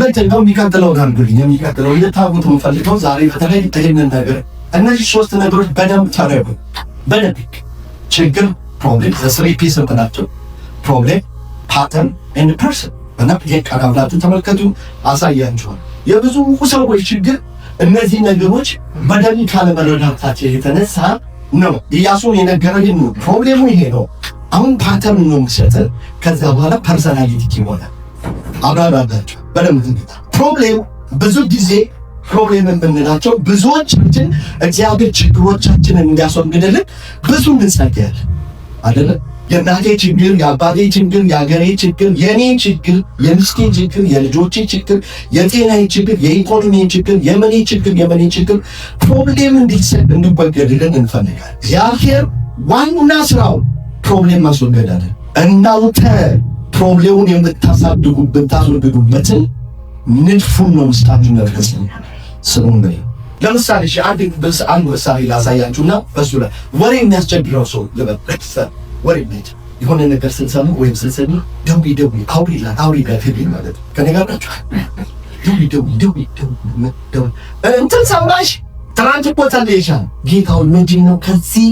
ሁለተኛው የሚቀጥለው ጋንግል የሚቀጥለው የታውቁት የምፈልገው ዛሬ በተለይ ይሄንን ነገር እነዚህ ሶስት ነገሮች በደንብ ተረዱ። በደንብ ችግር ፕሮብሌም ዘስሪ ፒስ ናቸው። ፕሮብሌም ፓተርን ኤንድ ፐርሰን እና የቃላቱ ተመልከቱ አሳያችኋል። የብዙ ሰዎች ችግር እነዚህ ነገሮች በደንብ ካለመረዳታቸው የተነሳ ነው። ኢያሱን የነገረኝ ነው። ፕሮብሌሙ ይሄ ነው። አሁን ፓተርን ነው የሚሰጠን። ከዛ በኋላ ፐርሰናሊቲ ይሆናል። አብራራላችሁ በደንብ እንታ ፕሮብሌም ብዙ ጊዜ ፕሮብሌም የምንላቸው ብዙዎቻችን እግዚአብሔር ችግሮቻችንን እንዲያስወግድልን ብዙ እንጸልያለን አይደለ? የእናቴ ችግር፣ የአባቴ ችግር፣ የአገሬ ችግር፣ የኔ ችግር፣ የሚስቴ ችግር፣ የልጆቼ ችግር፣ የጤናዬ ችግር፣ የኢኮኖሚ ችግር፣ የመኔ ችግር ፕሮብሌም እንዲወገድልን እንፈልጋለን። እግዚአብሔር ዋና ስራው ፕሮብሌም ማስወገድ አይደል? እናንተ ፕሮብሌሙን የምታስወግዱበትን ንድፉን ነው ውስጣችሁ ነርገስ ስለሆነ ለምሳሌ አንድ ምሳሌ ላሳያችሁና በሱ ላይ ወሬ የሚያስቸግረው ሰው ልበለስ ወሬ ማለት የሆነ ነገር ስንሰማ ወይም ስንሰማ ደውይ አውሪ ፊልም ማለት ከኔ ጋር ናችሁ። ደውይ እንትን ሰማሽ ትናንት እኮ ታዲያ ጌታው ምንድን ነው ከዚህ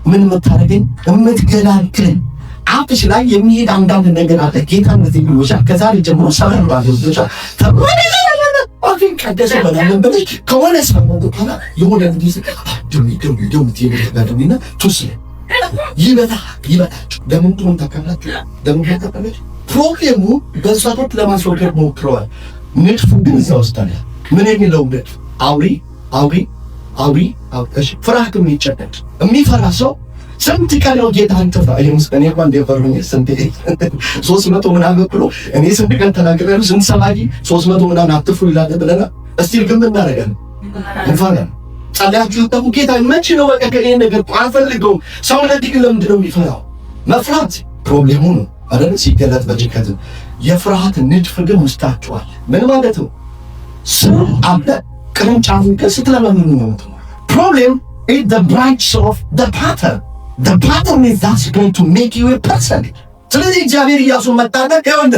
ምን የምታደርገኝ የምትገላግለኝ አፍሽ ላይ የሚሄድ አንዳንድ ነገር አለ። ጌታ እንደዚህ ብሎሻል። ከዛሬ ጀምሮ ሰላም ባለውሻ ተወደ አፍን ቀደሰ በላለን በልጅ ከሆነ ሰሞኑ ካላ የሆነ እንዲህ ደውይ ቱስ ይበታችሁ ለምን ተካላችሁ ፕሮብሌሙ በዛቶት ለማስወገድ ሞክረዋል። ንድፉ ግን እዛ ውስጥ አለ። ምን የሚለው ንድፍ አውሪ ፍርሃት የሚጨነቅ የሚፈራ ሰው ስንት ቀን ነው ጌታን ተፈራ እኔ እንኳን እንደፈሩኝ ስንት 300 ምናምን ብሎ እኔ ስንት ቀን ተናግሬያለሁ። ስንት ሰማጂ 300 ምናምን አትፍሩ ይላል ብለና እስቲ ግን ምን እናደርጋለን? እንፈራለን። ጸልያችሁ ተው ጌታ መቼ ነው በቃ ከኔ ነገር አልፈልገው ሰው ለዲግ ለምንድን ነው የሚፈራው? መፍራት ፕሮብሌሙ ነው አይደል? ሲገለጥ በጭንቀት የፍርሃት ንድፍ ግን ውስጣችሁ አለ። ምን ማለት ነው? ስር አለ ቅርንጫፉን ስትለምኑ ነው። ፕሮብሌም is the branch of the pattern. The pattern is that's going to make you a person. ስለዚህ እግዚአብሔር ኢያሱን መጣና ከወንድ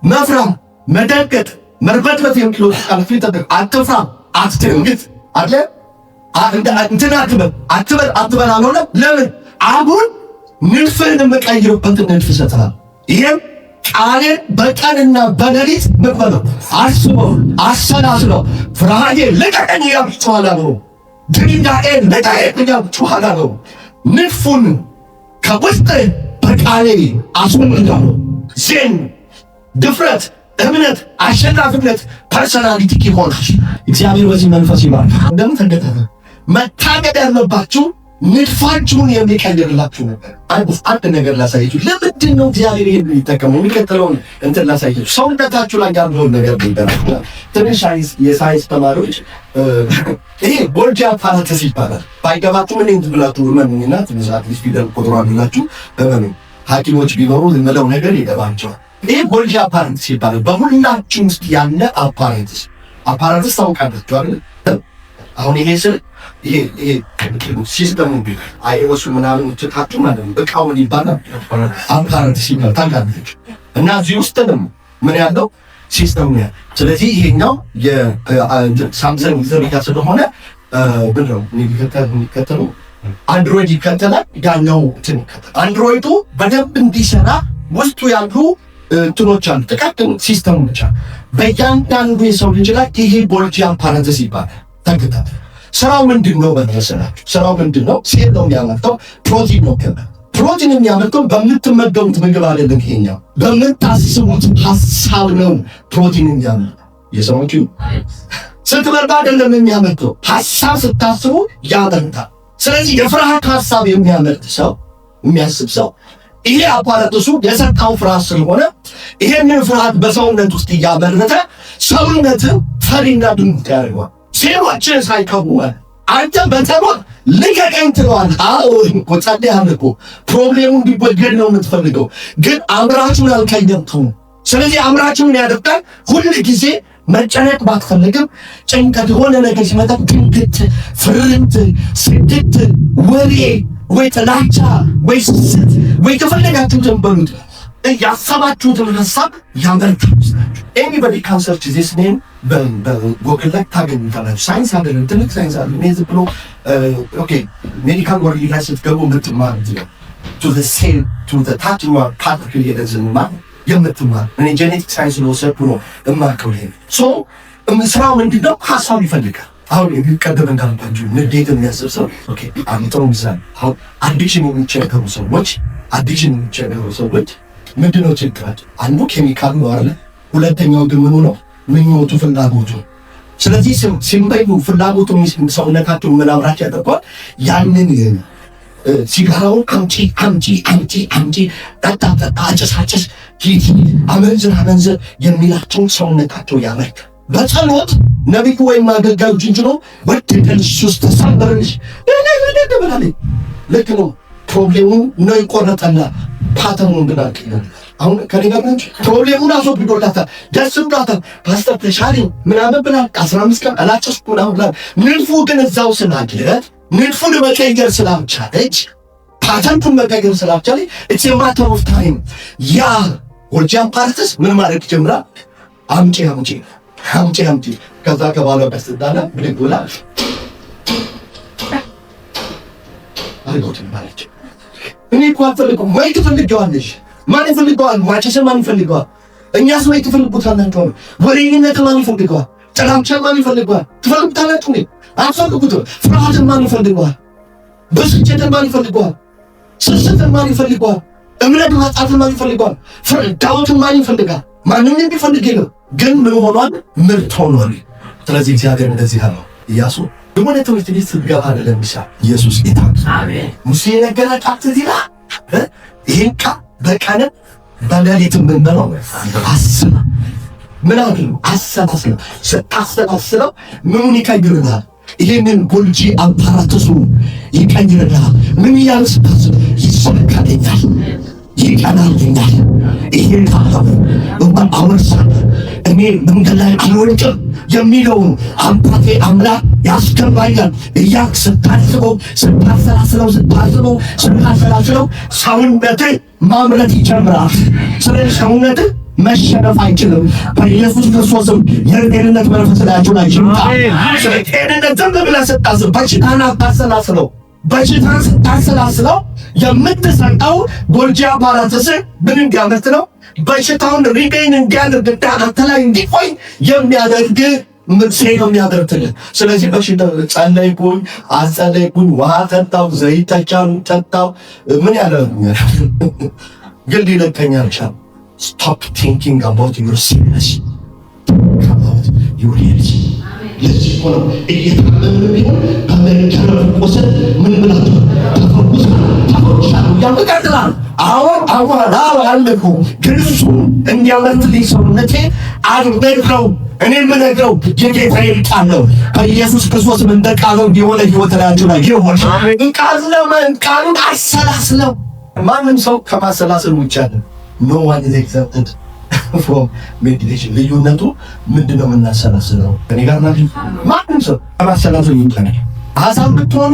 መፍራት መደንገጥ መርበትበት የሚሉት አልፊት አትፍራ አትደንግጥ አለ እንትን አትበል አልሆነ። ለምን አሁን ንድፍን የምቀይርበት ንድፍ ሰጥሃል። ይሄም ቃሌን በቀንና በሌሊት መበለው አሰላስለው ፍርሃቴ ልቀቀኝ ያብቻላ ነው ድንጋኤን ልቀቀኝ ያብቻላ ነው። ንድፉን ከውስጥ በቃሌ አስወግዳለሁ። ዜን ድፍረት፣ እምነት፣ አሸናፊነት ፐርሰናሊቲ ይሆናል። እግዚአብሔር በዚህ መንፈስ ይባርክ። እንደምን ተገደለ መታገድ ያለባችሁ ንድፋችሁን የሚቀይርላችሁ ነገር አንድ ነገር ላሳያችሁ። ለምንድን ነው እግዚአብሔር ይሄን የሚጠቀመው? የሚቀጥለውን እንትን ላሳያችሁ። ሰውነታችሁ ላይ ያለውን ነገር ይደረጋል። ትንሽ የሳይንስ ተማሪዎች ይሄ ጎልጂ አፓራተስ ይባላል። ባይገባችሁ ምን እንት ብላችሁ ምንና ትንሽ አትሊስት ቢደር ቁጥሯን ብላችሁ በመኑ ሐኪሞች ቢኖሩ ለመለው ነገር ይገባቸዋል። ይሄ ጎልጂ አፓራተስ ይባላል። በሁላችን ውስጥ ያለ አፓራተስ ታውቃላችሁ አይደል? አሁን ይሄ ስል ይሄ ሲስተሙ አይወሱ ምናምን ተታጡ ማለት ነው። በቃውን ይባላል አፓራተስ ይባላል ታውቃላችሁ። እና እዚህ ውስጥ ደግሞ ምን ያለው ሲስተሙ ያ ስለዚህ ይሄኛው የሳምሰንግ ዝርያ ስለሆነ ብለው የሚከተለው አንድሮይድ ይከተላል። ያኛው እንትን ይከተላል። አንድሮይዱ በደንብ እንዲሰራ ውስጡ ያሉ እንትኖች አሉ፣ ጥቃቅን ሲስተሞች አሉ። በእያንዳንዱ የሰው ልጅ ላይ ይሄ ጎልጂ አፓራተስ ይባላል። ተከታተ ስራው ምንድን ነው በመሰላችሁ? ስራው ምንድን ነው? ሴል ነው የሚያመርተው፣ ፕሮቲን ነው። ፕሮቲን የሚያመርተው በምትመገቡት ምግብ አይደለም። ይሄኛው በምታስቡት ሐሳብ ነው ፕሮቲን የሚያመርተው። የሰማችሁ ስትበላ አይደለም የሚያመርተው፣ ሐሳብ ስታስቡ ያመርታል። ስለዚህ የፍርሃት ሐሳብ የሚያመርት ሰው የሚያስብ ሰው ይሄ አፓራተሱ የሰጣው ፍርሃት ስለሆነ ይሄንን ፍርሃት በሰውነት ውስጥ እያመረተ ሰውነትን ፈሪና ድንቅ ያደርገዋል። ሴሎችን ሳይከቡዋል አንተ በተሞት ልቀቀኝ ትለዋለህ። አዎ ቆጣዲያም እኮ ፕሮብሌሙ እንዲወገድ ነው የምትፈልገው፣ ግን አምራችሁን አልቀየምከውም። ስለዚህ አምራችሁን ያደርጋል። ሁሉ ጊዜ መጨነቅ ባትፈልግም ጭንቀት የሆነ ነገር ሲመጣ ድንግት፣ ፍርንት፣ ስድት፣ ወሬ ወይ ጥላቻ ወይ ስስት ወይ ከፈለጋችሁ ተንበሉት ያሰባችሁትን ሀሳብ ያመርታችሁ። ኤኒባዲ ካን ሰርች ዚስ ኔም በጎግል ላይ ታገኙታላችሁ። ሳይንስ አይደለም፣ ትልቅ ሳይንስ አለ። እኔ ዝም ብሎ ኦኬ ሜዲካል ወርድ ላይ ስትገቡ የምትማሩት ነው። ቱ ዘ ሴል ቱ ዘ ታችኛው ፓርቲክል የደዝንማ የምትማሩ እኔ ጄኔቲክ ሳይንስ ነው ሰጥቶ ነው እማከው። ይሄ ሶ ስራው ምንድነው? ሀሳብ ይፈልጋል። አሁን የሚቀደም እንዳልባችሁ ንዴት የሚያስብ ሰው ኦኬ አምጥሮ ምሳሌ አሁን አዲክሽን የሚቸገሩ ሰዎች ምንድነው ችግራቸው? አንዱ ኬሚካል ነው አይደል? ሁለተኛው ግን ምኑ ነው? ምኞቱ፣ ፍላጎቱ። ስለዚህ ሲምባዩ ፍላጎቱ ሰውነታቸው ምናምራቸው ያጠቋል። ያንን ሲጋራውን አምጪ ጠጣ አጨሳጨስ ሂድ አመንዝር የሚላቸውን ሰውነታቸው ያመርታል። በጸሎት ነቢዩ ወይም አገልጋዩ ጅንጅኖ ወደደልሽ ውስጥ ተሳበረልሽ ደበላለች። ልክ ነው። ፕሮብሌሙን ነው ይቆረጠና ፓተርኑን ግን አልቀየረም። አሁን ከኔ ጋር ናቸው። ፕሮብሌሙን አስወግዶላታል፣ ደስ ብሏታል። ፓስተር ተሻለኝ ምናምን ብላ 15 ቀን አላጨስኩ ምናምን ብላ ንድፉ ግን እዛው ስላለ ንድፉን መቀየር ስላልቻለች ፓተርኑን መቀየር ስላልቻለች it's a matter of time ያ ጎልጃም ፓርትስ ምን ማድረግ ጀምራ አምጪ ከዛ ከባሏ ጋር ስትጣላ ብድግ ብላ አልጎትም ማለች። እኔ እኮ አልፈልግም። ወይ ትፈልጊዋለሽ? ማን ይፈልገዋል? ማጨስን ማን ይፈልገዋል? እኛስ ወይ ትፈልጉታላችሁ? ወሬነት ማን ይፈልገዋል? ጥላቻን ማን ይፈልገዋል? ትፈልጉታላችሁ? አትፈልጉትም። ፍርሃትን ማን ይፈልገዋል? ብስጭትን ማን ይፈልገዋል? ስስትን ማን ይፈልገዋል? እምነት ማጣትን ማን ይፈልገዋል? ዳውትን ማን ይፈልጋል? ማንም ቢፈልግ የለም። ግን ምን ሆኗል? ምርት ሆኗል። ስለዚህ እግዚአብሔር እንደዚህ አለው ኢያሱ የሆነ ትምህርት ቤት ስትገባ አይደለም ሚሳ ኢየሱስ ጌታ አሜን። ሙሴ ነገራቸው ዚላ ይሄን ቃል በቀን በሌሊት ምን በለው አስብ ምናምን ስታሰላስለው ምኑን ይቀይርልሃል? ይሄንን ጎልጂ አፓራተሱ ይቀይርልሃል። ምን እያለ ስታስብ ይሰካልኛል፣ ይቀናልኛል። ይሄን ካለው አወርሳል እኔ መንገድ ላይ አልወድቅም የሚለውን አባቴ አምላክ ያስገባኛል እያልክ ስታሰላስለው ሰውነትህ ማምረት ይጀምራል። ስለዚህ ሰውነትህ መሸነፍ አይችልም። በኢየሱስ ክርስቶስም የጤንነት መንፈስ ላያችሁ ላይ ይምጣ። ጤንነት ዝም ብለህ ስታስብ በሽታን አታሰላስለው። በሽታን ስታሰላስለው የምትሰጠው ጎልጂ አፓራተስ ምን እንዲያመርት ነው? በሽታውን ሪቤን እንዲያደርግ አንተ ላይ እንዲቆይ የሚያደርግ ምንሴ ነው የሚያደርግልህ። ስለዚህ በሽታ ጸለይኩኝ፣ ውሃ ጠጣው፣ ዘይት ጠጣው፣ ምን ያደርጉኛል ግን ሊለቀኝ አልቻለም። Stop thinking about your sickness, about your health. ለዚህ ሆኖ እየታመመ ቢሆን በመንከር ወሰን ምን ብላችሁ ተፈውሳለሁ ያመጣጥላል። አሁን አለኩ ግንሱ እንዲያመርትልኝ ሰውነቴ አልነግረው እኔ የምነግረው የጌታዬ ቃል ነው። በኢየሱስ ክርስቶስ እንደ ቃሉ የሆነ ህይወት ላያችሁ ላይ ይሆን። ቃሉን አሰላስለው። ማንም ሰው ከማሰላሰል ውጭ አለ no one is exempted from meditation። ልዩነቱ ምንድነው? የምናሰላስለው ከኔ ጋር ናችሁ። ማንም ሰው ከማሰላሰል ይምጣ። አሕዛብ ብትሆኑ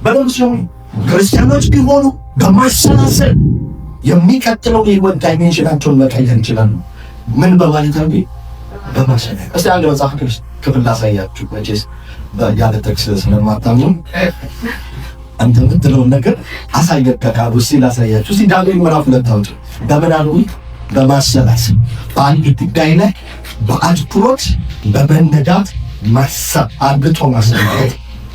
በለምሰው ክርስቲያኖች ቢሆኑ በማሰላሰል የሚቀጥለው የህይወት ዳይሜንሽናቸውን መቀየር ይችላሉ። ምን በማለት ነው? በማሰላሰል። እስቲ አንድ መጽሐፍ ክፍል ላሳያችሁ። መቼስ ያለ ጥቅስ ስለማታምኑ አንተ የምትለውን ነገር አሳየት ከቃሉ እስቲ ላሳያችሁ። እስቲ ዳግም ምዕራፍ 2 አውጡ። በምናሉ በማሰላሰል በአንድ ጉዳይ ላይ በአትኩሮት በመነዳት ማሰብ አብቶ ማሰብ።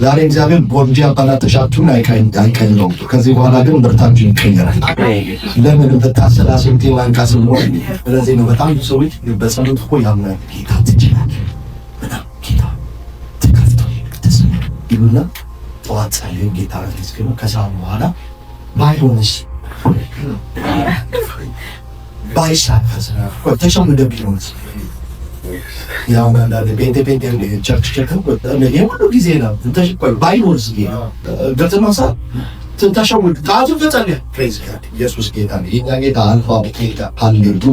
ዛሬ እግዚአብሔር ጎልጂ አፓራተሳችሁን አይቀይረውም። ከዚህ በኋላ ግን ብርታችሁ ይቀየራል። ለምን ብታሰላስሉ ማንቃስም ነው። ስለዚህ ነው በጣም ብዙ ሰዎች በጸሎት እኮ ያምናል። ጌታ ትችላለህ በጣም ጌታ ተከፍቶ ይሉና ጠዋት ጸልይ ጌታ ይመስገን። ከዛም በኋላ ባይሆንስ ባይሳካስ ቆይተሽም እንደቢሆንስ ያው አንዳንድ ቤንቴ ቸርች ሁሉ ጊዜ ነው ተሽቆይ ባይኖርስ ጌታ ገጽማሳ ተንታሸውል ታቱ ተጸልይ ፕሬዝ ጋድ ኢየሱስ ጌታ ነው። ይሄ ጌታ አልፋ ጌታ ሃሌሉያ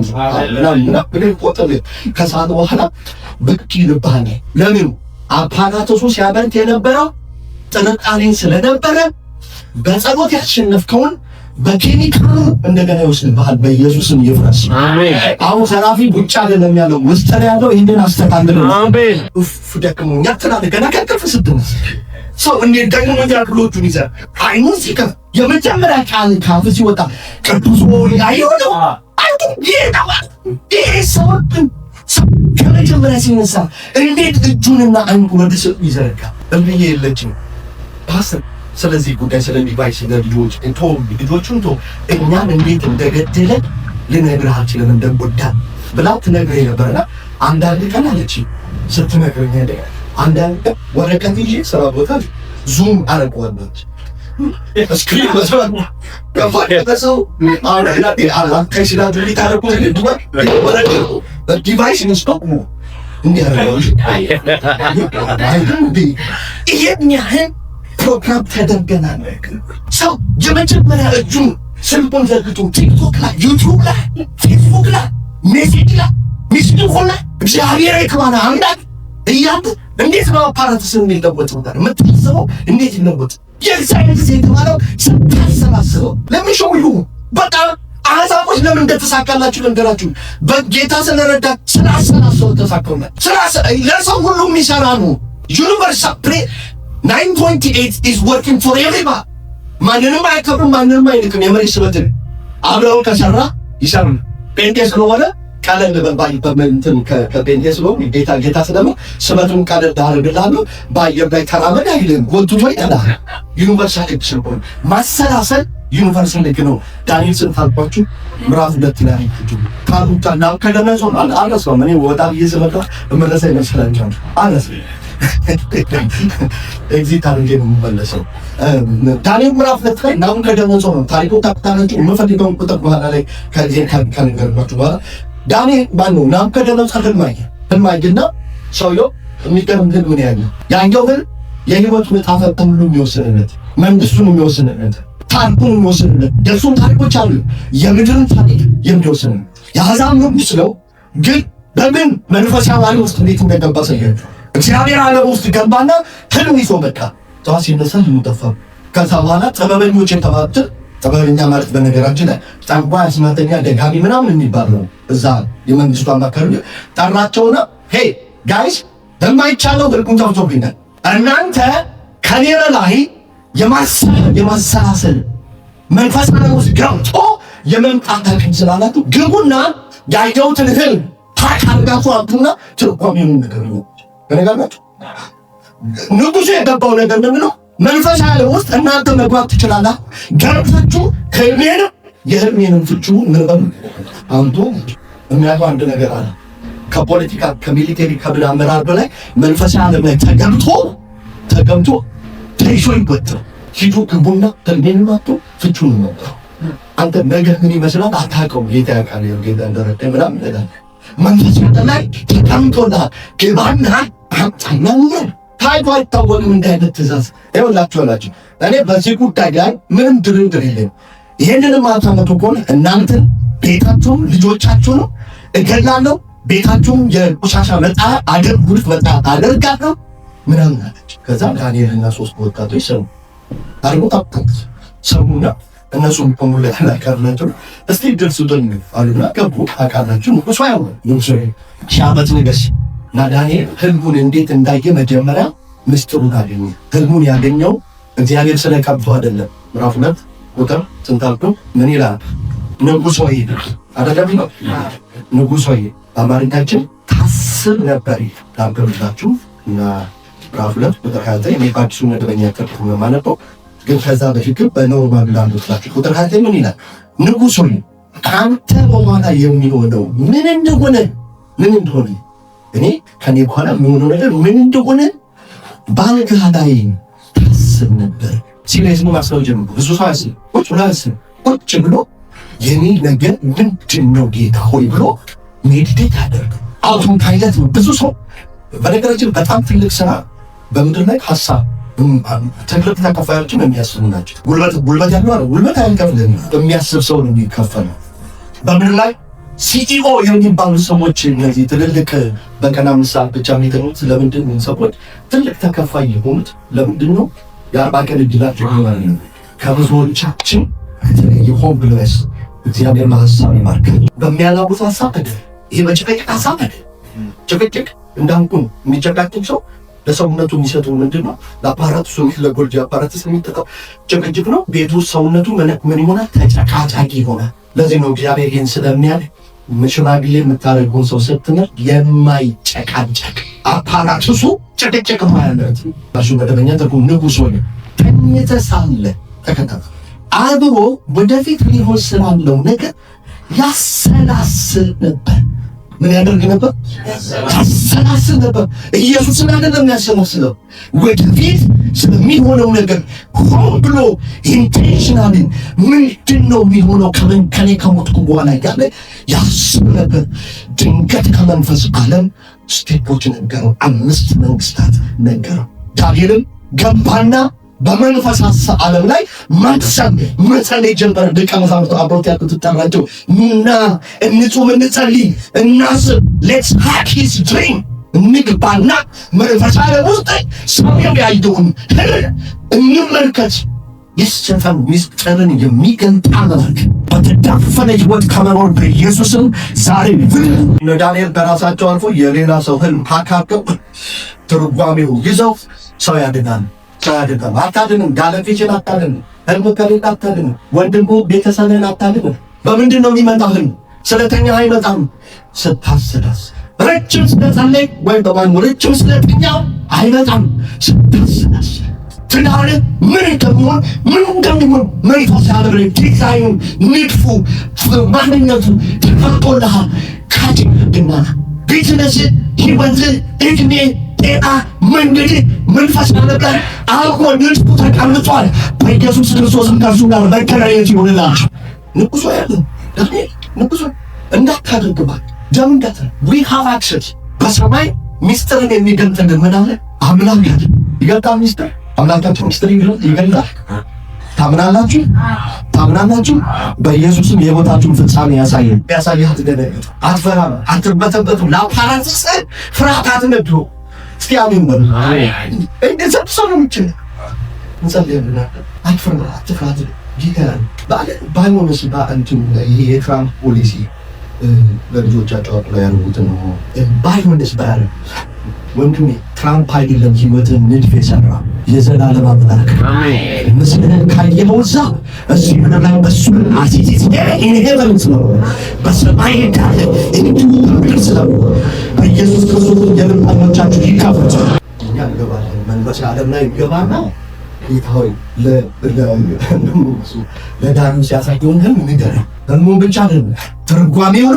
እና ብለን ቆጠለ። ከዛም በኋላ በቂ ልባኔ ለምን አፓራተሱ ሲያበርት የነበረው ጥንቃቄ ስለነበረ በጸሎት ያሸነፍከውን በኬሚካል እንደገና ይወስድብሃል። በኢየሱስም ይፍረስ። አሜን። አሁን ዘራፊ ቡጫ አይደለም ያለው ውስጥ ላይ ያለው ይሄንን አስተካክል። አሜን። ደክሞኛ ትላለህ ገና ከቅፍ ስትነሳ ሰው እንዴት ደግሞ ያክሎቹን ይዘህ አይኑን ሲከፍ የመጀመሪያ ቃል ካፍ ሲወጣ ቅዱስ ሆይ አይሆነው አይቶ ይሄ ሰው ከመጀመሪያ ሲነሳ እንዴት እጁንና አይኑን ወደ ሰው ይዘረጋ እምዬ የለችም ፓስተር። ስለዚህ ጉዳይ ስለሚባይስ ልጆች ልጆቹን እኛን እንዴት እንደገደለ ልነግርህ አልችልም እንደጎዳ ብላ ትነግረኝ ነበርና አንዳንድ ቀን አለች ስትነግረኝ አንዳንድ ቀን ወረቀት ይዤ ስራ ቦታ ዙም አረቀዋለሁ ስክሪን መስራት ከፋደሰው ዲቫይስ ኢንስቶክ ነው እንዲያረጋው ይሄን ፕሮግራም ተደርገናል። ሰው የመጀመሪያ እጁን ስልኩን ዘርግቶ ቲክቶክ ላይ ዩቲዩብ ላይ ፌስቡክ ላይ ሜሴጅ ላይ ሚስቱ ሆነ እግዚአብሔር የተባለ አምላክ እያለ እንዴት ነው አፓራትስ የሚለወጥ ነገር የምታስበው? እንዴት ይለወጥ? የእግዚአብሔር ጊዜ የተባለው ስታሰባስበው ለሚሾው ይሁን በጣም አሕዛቦች ለምን እንደተሳካላችሁ ልንገራችሁ። በጌታ ስለረዳ ስላሰላሰው ተሳካውና ለሰው ሁሉ የሚሰራ ነው። ዩኒቨርሳል ፕሬ 9.8 is working for everybody። ማንንም አይከብም፣ ማንንም አይልክም። የመሬት ስበትን አብረው ከሰራ ይሰራል። ጴንጤ ስለሆነ ቀለል በባይ በመንተን ከጴንጤ ስለሆነ ጌታ ስለሆነ ስበቱን ቀለል አድርግልሃለሁ። በአየር ላይ ተራመድ አይልም፣ ጎትቶ ይጠላል። ዩኒቨርሳል ስለሆነ ማሰላሰል ዩኒቨርሳል ልክ ነው። ዳንኤል ስንታልኳችሁ ምዕራፍ 2 ላይ ታሉታና ከደነሶ አለሰው ምን ወጣ ይዘመጣ እመለሰ ይመስላል አለሰ ኤግዚት አድርጌ ነው የምመለሰው። ዳንኤል ምዕራፍ 2 ላይ ናም ከደነሶ ነው ታሪኩ ታክታናችሁ የምፈልገውን ቁጥር በኋላ ላይ ከነገርኳችሁ በኋላ ዳንኤል ማነው ናም ከደነሶ ህልማይና ሰውየው የሚገርም ግን ምን ያለው ያኛው ግን የህይወት መጣፈጥ ሁሉ የሚወስንለት መንግስቱን የሚወስንለት ታሪኩን የሚወስንለት ደሱን ታሪኮች አሉ የምድርን ታሪክ የሚወስን የአሕዛብ ንጉሥ ነው። ግን በምን መንፈሳዊ ዓለም ውስጥ እንዴት እንደገባ ሰያችሁ እግዚአብሔር ዓለም ውስጥ ገባና ህልም ይዞ መጣ። ጠዋት ሲነሳ ህልሙ ጠፋ። ከዛ በኋላ ጥበበኞች የተባሉት ጥበበኛ ማለት በነገራችን ላይ ጠንቋይ፣ አስማተኛ፣ ደጋሚ ምናምን የሚባል ነው። እዛ የመንግስቱ አማካሪ ጠራቸውና ሄይ ጋይስ በማይቻለው ህልሙን ተውቶብኛል። እናንተ ከኔ በላይ የማሰላሰል መንፈስ ዓለም ውስጥ ገብቶ የመምጣት አቅም ስላላችሁ ግቡና ያየሁትን ህልም ታካርጋችሁ አቱና ትርጓሜውን ነገር ነው። በነገራችሁ ንጉሱ የገባው ነገር ምንድን ነው? መንፈስ ዓለም ውስጥ እናንተ መግባት ትችላላችሁ። ገብታችሁ የህልሜንም ፍቹ ምንበሉ አንዱ የሚያውቀው አንድ ነገር አለ። ከፖለቲካ ከሚሊቴሪ ከምን አመራር በላይ መንፈስ ዓለም ላይ ተገምቶ ተይዞ ይወጣል። ሂዱ ግቡና ተንዴንማቱ ፍቹን ነው። አንተ ነገ ምን ይመስላል አታውቀውም። ጌታ ያውቃል። ጌታ እንደረዳ ምናምን ይላል። መንፈስ ላይ ተቀምጦና ግባና አጣናኛ ታይቶ አይታወቅም። እንዳይነት ትእዛዝ ይኸውላችሁ እኔ በዚህ ጉዳይ ላይ ምንም ድርድር የለም። ይሄንንም አታመጡ ከሆነ እናንተን ቤታችሁን ልጆቻችሁን እገላለሁ፣ ቤታችሁን የቆሻሻ መጣ አደርጋለሁ ምናምን አለች። ከዛ ዳንኤልና 3 ወጣቶች ሰሙና እነሱም ቆሙለ አላካርናቸው እስቲ ድርሱኝ አሉና ገቡ። አካላችሁ ንጉሱ ንጉሱ ሻበት ንገስ እና ዳንኤል ህልሙን እንዴት እንዳየ መጀመሪያ ምስጢሩን አገኘ። ህልሙን ያገኘው እግዚአብሔር ስለቀባው አይደለም። ምዕራፍ 2 ቁጥር ስንታልኩ ምን ይላል? ንጉሱ ሆይ አደረገ ነው። ንጉሱ ሆይ በአማርኛችን ታስብ ነበር ታብራችሁ እና ምዕራፍ 2 ቁጥር 29 የባዲሱ መደበኛ ተርጉም ማለት ነው። ግን ከዛ በፊት በኖርማል ላንዶታችሁ ቁጥር 29 ምን ይላል? ንጉሱ ሆይ ካንተ በኋላ የሚሆነው ምን እንደሆነ እኔ ከኔ በኋላ የሚሆነው ነገር ምን እንደሆነ ባልጋ ላይ ታስብ ነበር። ሲሪየስ ነው ማስለው ጀምሮ ብዙ ሰው ቁጭ ብሎ የኔ ነገር ምንድን ነው ጌታ ሆይ ብሎ ሜዲቴት ያደርግ አውቱም ታይለት ነው። ብዙ ሰው በነገራችን በጣም ትልቅ ስራ በምድር ላይ ሐሳብ ትልቅ ተከፋዮችን የሚያስቡ ናቸው። ጉልበት ያለው አይደል? ጉልበት አይከፍልም። የሚያስብ ሰው ነው የሚከፈለው። በምድር ላይ ሲኢኦ የሚባሉ ሰዎች እነዚህ ትልልቅ በቀን 5 ሰዓት ብቻ የሚተኙት ለምንድን ነው? ሰዎች ትልቅ ተከፋይ የሆኑት ለምንድን ነው? የ40 ቀን እድላቸው ይሆናል። ከብዙዎቻችን ይሆን ብለስ እግዚአብሔር ሐሳብ ይማርካል። በሚያላቡት ሐሳብ አይደል፣ ይሄ በጭቅጭቅ ሐሳብ አይደል። ጭቅጭቅ እንዳንኩን የሚጨቃጭቅ ሰው ለሰውነቱ የሚሰጠው ምንድነው? ለአፓራቱ ሰው ለጎልጂ አፓራትስ የሚጠቀው ጭቅጭቅ ነው። ቤቱ ሰውነቱ ምን ይሆናል? ተጨቃጫቂ ይሆናል። ለዚህ ነው እግዚአብሔር ይህን ስለሚያል ሽማግሌ የምታደርገውን ሰው ስትመር የማይጨቃጨቅ አፓራትሱ ጭቅጭቅ ማለት ባሹ መደበኛ ተርጉም ንጉሥ ሆነ ተኝተህ ሳለ ተከተለ አብሮ ወደፊት ሊሆን ስላለው ነገር ያሰላስል ነበር። ምን ያደርግ ነበር? ያሰላስል ነበር። ኢየሱስን አይደለም ያሰላስለው፣ ወደፊት ስለሚሆነው ነገር ሆን ብሎ ኢንቴንሽናሊ ምንድነው የሚሆነው ከኔ ከሞትኩ በኋላ እያለ ያስብ ነበር። ድንገት ከመንፈስ ዓለም ስቴፖች ነገረው፣ 5 መንግስታት ነገረው። ዳንኤልም ገባና በመንፈስ ዓለም ላይ ማሰብ መጸለይ ጀመረ። ደቀ መዛሙርቱ አብረውት ያሉት ተጠራቸው እና እንጹም፣ እንጸልይ፣ እናስብ። ሌትስ ሃክ ሂዝ ድሪም እንግባና መንፈስ ዓለም ውስጥ ሰማያዊ ያየውን እንመልከት። የስቴፋን ሚስጥርን የሚገልጥ አምላክ በተዳፈነ ሕይወት ከመኖር በኢየሱስም ዛሬ እነ ዳንኤል በራሳቸው አልፎ የሌላ ሰው ህልም ሀካከው ትርጓሜው ይዘው ሰው ያድናል። አታድንም። ጋለፊችን አታድንም። ህልም ከሌላ አታድንም። ወንድሙ ቤተሰብህን አታድንም። በምንድን ነው የሚመጣው ህልም? ስለተኛ አይመጣም። ስታስዳስ ረጅም ስለጸለይ ወይም በማን ረጅም ስለተኛው አይመጣም። ስታስዳስ ትዳር ምን እንደሚሆን መንፈስ ያደረ ዲዛይኑ ንድፉ ማንነቱ ተፈጥሮልሃል። ካድግና ቢዝነስ ህይወት እድሜ ጤና መንገድ መንፈስ ያለበት አልኮ ንድፉ ተቀምጧል። በኢየሱስ ክርስቶስ ከእርሱ ጋር መገናኘት ይሆንላችሁ። ንጉሶ ያለ ንጉሶ እንዳታደርግባት ጀምዳት we have access በሰማይ ሚስጥርን የሚገልጥልን ምን አለ? አምላክ ያለ ይገልጣል። ሚስጥር አምላካችን ሚስጥር ይገልጣል። ታምናላችሁ? ታምናላችሁ? በኢየሱስም የቦታችሁን ፍጻሜ ያሳየን። ያሳያት ደነገጥ አትፈራም፣ አትርበተበቱ። ለአፓራትስ ፍርሃት አትነዱ። እስቲ አሜን በሉ። እንደዛ ተሰሙች እንጸልይና አትፈራ፣ አትፍራት ይላል። ባይሆንስ በእንትን ይሄ የትራምፕ ፖሊሲ ለልጆቻቸው አጥላ ያሉት ነው። ባይሆንስ ባረ ወንድሜ ትራምፕ አይደለም ህይወትን ንድፍ የሰራ የዘላለም አምላክ አሜን። ምስልን ካየኸው እዚህ ምድር ላይ በሱ አሲቲስ ይሄ በሉት ነው በሰማይ እንዳለ እንዲሁ በግልጽ ነው። በኢየሱስ ክርስቶስ የልብ ዓይኖቻችሁ ይከፈቱ። እኛ እንገባለን። መንፈስ ዓለም ላይ ይገባና ይታወይ ለዳኑ ሲያሳየውን ህልም ንገረው። ህልሙ ብቻ አይደለም ትርጓሜው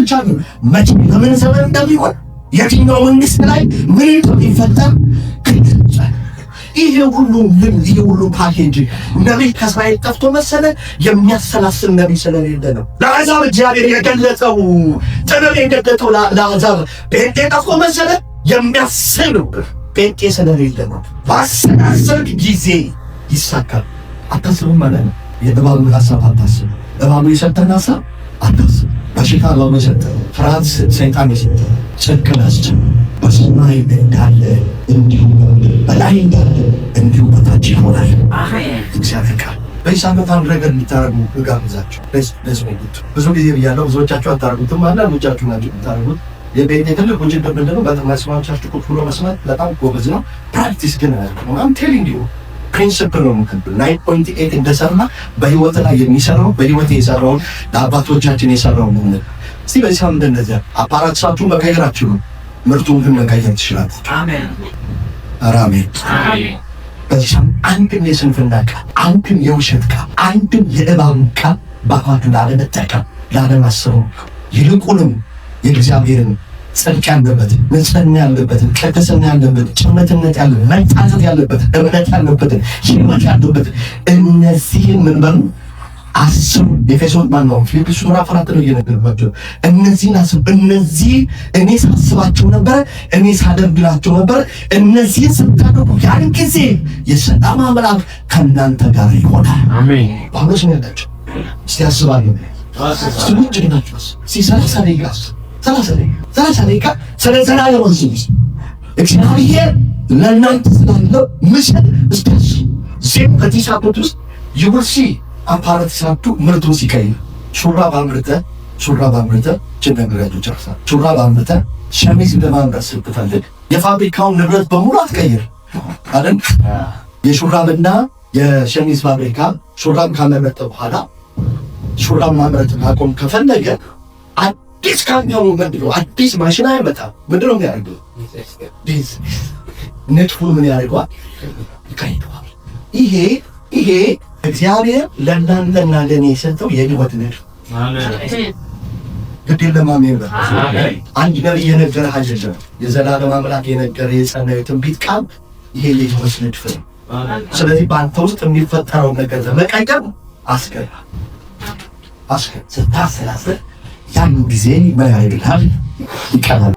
ብቻ አይደለም። መቼ በምን ዘመን እንደሚሆን የትኛው መንግስት ላይ ምን እንደሚፈጠር ግልጽ። ይሄ ሁሉ ፓኬጅ ነቢይ ከእስራኤል ጠፍቶ መሰለ? የሚያሰላስል ነቢይ ስለሌለ ነው። ለአሕዛብ እግዚአብሔር የገለጠው ጥበብ የገለጠው ለአሕዛብ ጴንጤ ጠፍቶ መሰለ? የሚያስል ጴንጤ ስለሌለ ነው። በአሰላሰል ጊዜ ይሳካል። አታስብም ማለት ነው። የእባቡን ሀሳብ አታስብ። እባቡ የሰጠን ሀሳብ አታስብ። በሽታ እባቡ የሰጠን፣ ፍርሃት ሰይጣን የሰጠን፣ ጽድቅ ናቸው። በሰማይ እንዳለ እንዲሁ በላይ እንዳለ እንዲሁ በታች ይሆናል። እግዚአብሔር ቃል በዚህ ሳምንት አንድ ነገር እንዲታረጉ እጋብዛችሁ። ብዙ ጊዜ ብያለሁ፣ ብዙዎቻችሁ አታረጉትም። አንዳንዶቻችሁ ናቸው የምታረጉት። የቤት ትልቁ ችግር ምንድን ነው? በመስማቻችሁ ቁጭ ብሎ መስማት በጣም ጎበዝ ነው። ፕራክቲስ ግን አያደርግም። አም ቴሊንግ ዩ ፕሪንሲፕል ነው። 9.8 እንደሰራ በህይወት ላይ የሚሰራው በህይወት የሰራውን ለአባቶቻችን የሰራውን ነው። እስቲ በዚህ ሳምንት እንደዚያ አፓራትሳችሁን መቀየራችሁ ነው፣ ምርቱን ግን መቀየር ትችላላችሁ። አሜን አሜን። በዚህ ሳምንት አንድም የስንፍና ቃል፣ አንድም የውሸት ቃል፣ አንድም የእባብ ቃል በአፋችሁ ላለመጠቀም ላለማሰቡ፣ ይልቁንም የእግዚአብሔርን ጽድቅ ያለበትን፣ ንጽሕና ያለበትን፣ ቅድስና ያለበትን፣ ጨመትነት ያለበትን፣ መታዘዝ ያለበትን፣ እምነት ያለበትን፣ ሕይወት ያለበትን እነዚህን ምን በሉ አስቡ። ኤፌሶን ማነው ፊልጵስዩስ ምዕራፍ 4 ነው እየነገርኳቸው። እነዚህን አስቡ። እነዚህ እኔ ሳስባቸው ነበር፣ እኔ ሳደርግላቸው ነበር። እነዚህን ስታደርጉ ያን ጊዜ የሰላም አምላክ ከእናንተ ጋር ይሆናል። አሜን። ጳውሎስ ነው ያላቸው። እስቲ አስባለሁ ስሙጅ ናቸው ሲሰላሳ ደቂቃ ስለ ዘላለም ወንዝ እግዚአብሔር ለእናንተ ስላለው ምስል እስከሱ ዜም በዚህ ሳምንት ውስጥ ይውርሲ አፓረት ሳቱ ምርቱ ሲቀይ ሹራብ አምርተህ ጀነራሉ ጨርሳ ሹራብ አምርተህ ሸሚዝ ለማምረት ስትፈልግ የፋብሪካውን ንብረት በሙሉ አትቀይር አይደል? የሹራብና የሸሚዝ ፋብሪካ ሹራብ ካመረተ በኋላ ሹራብ ማምረት ማቆም ከፈለገ አዲስ ካምፓኒ ምንድነው አዲስ ማሽን አይመጣም። ምንድነው የሚያደርገው? ነጥፉን ምን ያደርገዋል? ይቀይረዋል። ይሄ እግዚአብሔር ለእናንተና ለእኔ የሰጠው የህይወት ንድፍ ግድ ለማመን አንድ ነብይ የነገረህ አይደለም። የዘላለም አምላክ የነገረህ የጸናው የትንቢት ቃል ይሄ የህይወት ንድፍ ነው። ስለዚህ በአንተ ውስጥ የሚፈጠረው ነገር ለመቀየር አስገባ ስታሰላስል ያን ጊዜ ምን ያደርግልሃል? ይቀራል።